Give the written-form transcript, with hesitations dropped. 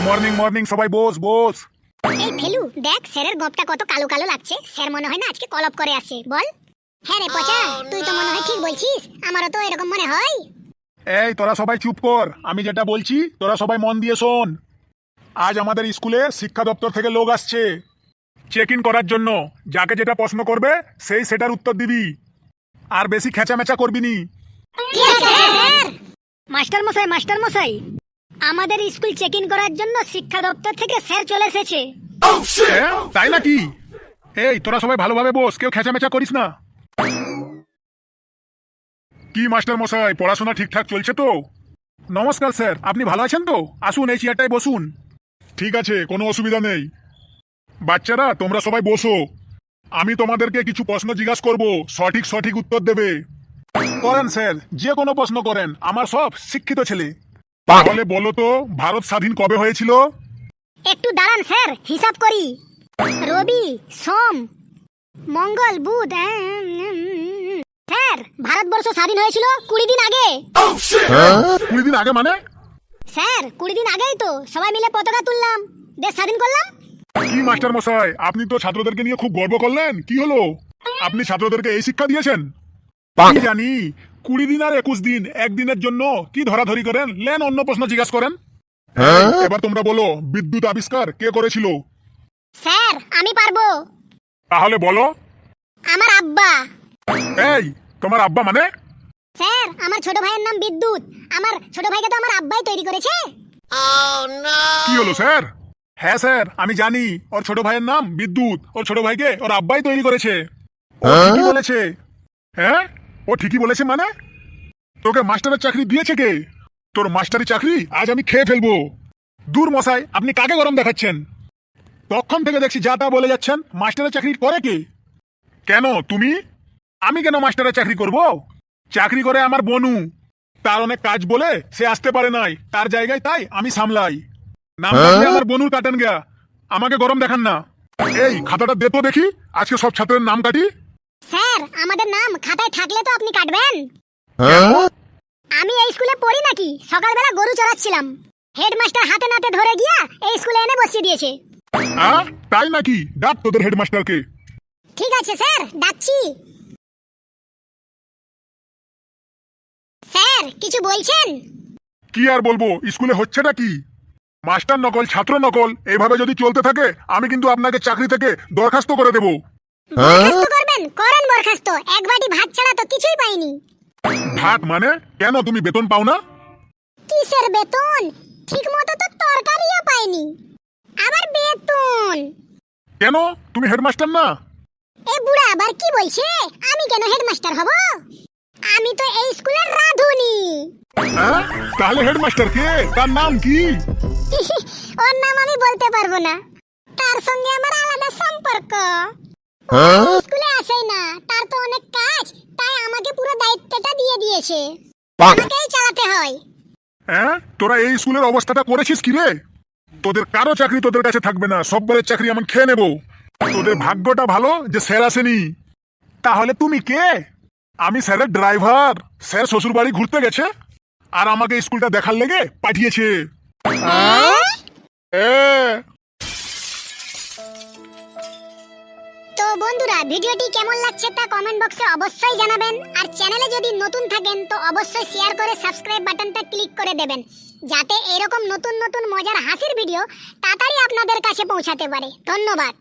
Morning morning সবাই বস বস। এই ফেলু দেখ স্যারের গপটা কত কালো কালো লাগছে। স্যার মনে হয় না আজকে কলপ করে আসছে। বল। হ্যাঁ রে পচা, তুই তো মনে হয় ঠিক বলছিস, আমারও তো এরকম মনে হয়। এই তোরা সবাই চুপ কর, আমি যেটা বলছি তোরা সবাই মন দিয়ে শোন। আজ আমাদের স্কুলে শিক্ষা দপ্তর থেকে লোক আসছে চেক ইন করার জন্য। যাকে যেটা প্রশ্ন করবে সেই সেটার উত্তর দিবি, আর বেশি খেঁচামেচা করবি নি। ঠিক আছে স্যার। মাস্টার মশাই, আমাদের স্কুল চেক ইন করার জন্য শিক্ষা দপ্তর থেকে স্যার চলে এসেছে। তাই নাকি? এই তোরা সবাই ভালোভাবে বস, কেউ খেঁচামেচা করিস না। কি মাস্টার মশাই, পড়াশোনা ঠিকঠাক চলছে তো? নমস্কার স্যার, আপনি ভালো আছেন তো? আসুন এই চেয়ারটায় বসুন। ঠিক আছে, কোনো অসুবিধা নেই। বাচ্চারা তোমরা সবাই বসো, আমি তোমাদেরকে কিছু প্রশ্ন জিজ্ঞাসা করব, সঠিক সঠিক উত্তর দেবে। করেন স্যার, যে কোনো প্রশ্ন করেন, আমার সব শিক্ষিত ছেলে। তাহলে বলো তো, ভারত স্বাধীন কবে হয়েছিল? একটু দাঁড়ান স্যার, হিসাব করি। রবি, সোম, মঙ্গল, বুধ। স্যার, ভারতবর্ষ স্বাধীন হয়েছিল 20 দিন আগে। 20 দিন আগে মানে? স্যার 20 দিন আগেই তো সবাই মিলে পতাকা তুললাম, দেশ স্বাধীন করলাম। কি মাস্টার মশাই, আপনি তো ছাত্রদেরকে নিয়ে খুব গর্ব করলেন, কি হলো? আপনি ছাত্রদেরকে এই শিক্ষা দিয়েছেন? কি জানি, 20 দিন আর 21 দিন একদিনের জন্য কি ধরাধরি করেন। লেন অন্য প্রশ্ন জিজ্ঞাসা করেন। এবার তোমরা বলো, বিদ্যুৎ আবিষ্কার কে করেছিল? স্যার আমি পারবো। তাহলে বলো। আমার আব্বা। এই তোমার আব্বা মানে? স্যার আমার ছোট ভাইয়ের নাম বিদ্যুৎ, আমার ছোট ভাইকে তো আমার আব্বাই তৈরি করেছে। কি হলো স্যার? হ্যাঁ স্যার, আমি জানি ওর ছোট ভাইয়ের নাম বিদ্যুৎ, ওর ছোট ভাইকে ওর আব্বাই তৈরি করেছে। ও ঠিকই বলেছে। হ্যাঁ, ও ঠিকই বলেছে মানে? তোকে মাস্টারের চাকরি দিয়েছে কে? তোর মাস্টারি চাকরি আজ আমি খেয়ে ফেলবো। দূর মশাই, আপনি কাকে গরম দেখাচ্ছেন? তখন থেকে দেখছি যা তা বলে যাচ্ছেন। মাস্টারের চাকরি করে কে? কেন তুমি? আমি কেন মাস্টারের চাকরি করব? চাকরি করে আমার বনু, তার অনেক কাজ বলে সে আসতে পারে নাই, তার জায়গায় তাই আমি সামলাই। নাম কাটলে আমার বনুর কাটেন গা, আমাকে গরম দেখান না। এই খাতাটা দে তো দেখি, আজকে সব ছাত্রের নাম কাটি। স্যার আমাদের নাম খাতায় থাকলে তো আপনি কাটবেন। আমি এই স্কুলে পড়ি নাকি? সকালবেলা গরু চড়াচ্ছিলাম, হেডমাস্টার হাতে নাতে ধরে গিয়া এই স্কুলে এনে বসিয়ে দিয়েছে। তাই নাকি? ডাক তোদের হেডমাস্টারকে। ঠিক আছে স্যার, ডাকছি। স্যার কিছু বলছেন? কি আর বলবো, স্কুলে হচ্ছেটা কি? মাস্টার নকল, ছাত্র নকল, এইভাবে যদি চলতে থাকে আমি কিন্তু আপনাকে চাকরি থেকে দরখাস্ত করে দেব। বরখাস্ত করবেন? করেন বরখাস্ত, এক বাটি ভাত ছাড়া তো কিছুই পাইনি। ভাত মানে? কেন তুমি বেতন পাও না? কিসের বেতন? ঠিক মতো তো তরকারিও পাইনি, আবার বেতন? কেন, তুমি হেডমাস্টার না? এ বুড়া আবার কি বলছে? আমি কেন হেডমাস্টার হব? আমি তো এই স্কুলের রাঁধুনি। তাহলে হেডমাস্টার কে? তার নাম কি? ওর নাম আমি বলতে পারবো না, তার সঙ্গে আমার আলাদা সম্পর্ক। স্কুলে আসেই না, তার তো অনেক কাজ, তাই আমাকে পুরো দায়িত্বটা দিয়ে দিয়েছে, আমাকেই চালাতে হয়। তোরা এই স্কুলের অবস্থাটা করেছিস কি রে? তোদের কারো চাকরি তোদের কাছে থাকবে না, সববারের চাকরি আমি খেয়ে নেব। তোদের ভাগ্যটা ভালো যে স্যার আসেনি। তাহলে তুমি কে? আমি স্যারের ড্রাইভার। স্যার শ্বশুর বাড়ি ঘুরতে গেছে আর আমাকে স্কুলটা দেখার লেগে পাঠিয়েছে। তো বন্ধুরা, ভিডিওটি কেমন লাগছে তা কমেন্ট বক্সে অবশ্যই জানাবেন, আর চ্যানেলে যদি নতুন থাকেন তো অবশ্যই শেয়ার করে সাবস্ক্রাইব বাটনটা ক্লিক করে দেবেন, যাতে এরকম নতুন নতুন মজার হাসির ভিডিও তাড়াতাড়ি আপনাদের কাছে পৌঁছাতে পারে। ধন্যবাদ।